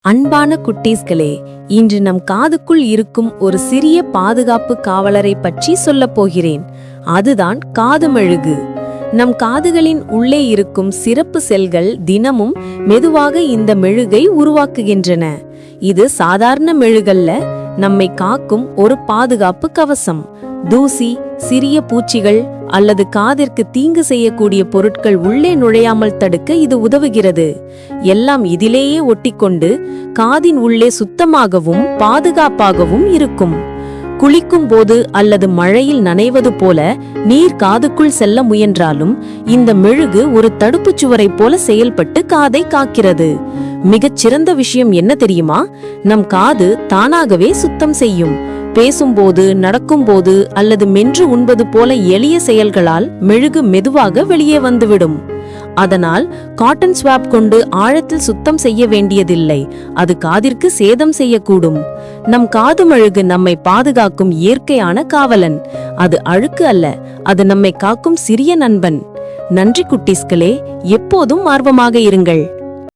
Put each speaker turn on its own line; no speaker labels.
அன்பான குட்டீஸ்களே, இன்று நம் காதுக்குள் இருக்கும் ஒரு சிறிய பாதுகாப்பு காவலரை பற்றி சொல்லப் போகிறேன். அதுதான் காது மெழுகு. நம் காதுகளின் உள்ளே இருக்கும் சிறப்பு செல்கள் தினமும் மெதுவாக இந்த மெழுகை உருவாக்குகின்றன. இது சாதாரண மெழுகல்ல, நம்மை காக்கும் ஒரு பாதுகாப்பு கவசம். தூசி, சிறிய பூச்சிகள் அல்லது காதிற்கு தீங்கு செய்யக்கூடிய பொருட்கள் உள்ளே நுழையாமல் தடுக்க இது உதவுகிறது. எல்லாம் இதிலேயே ஒட்டிக்கொண்டு காதின் உள்ளே சுத்தமாகவும் பாதுகாப்பாகவும் இருக்கும். குளிக்கும் போது அல்லது மழையில் நனைவது போல நீர் காதுக்குள் செல்ல முயன்றாலும் இந்த மெழுகு ஒரு தடுப்புச் சுவரை போல செயல்பட்டு காதை காக்கிறது. மிகச் சிறந்த விஷயம் என்ன தெரியுமா? நம் காது தானாகவே சுத்தம் செய்யும். பேசும்போது, நடக்கும்போது அல்லது மென்று உண்பது போல எளிய செயல்களால் மெழுகு மெதுவாக வெளியே வந்துவிடும். அதனால் காட்டன் ஸ்வாப் கொண்டு ஆழத்தில் சுத்தம் செய்ய வேண்டியதில்லை. அது காதிற்கு சேதம் செய்யக்கூடும். நம் காது மெழுகு நம்மை பாதுகாக்கும் இயற்கையான காவலன். அது அழுக்கு அல்ல, அது நம்மை காக்கும் சிறிய நண்பன். நன்றி குட்டீஸ்களே, எப்போதும் ஆர்வமாக இருங்கள்.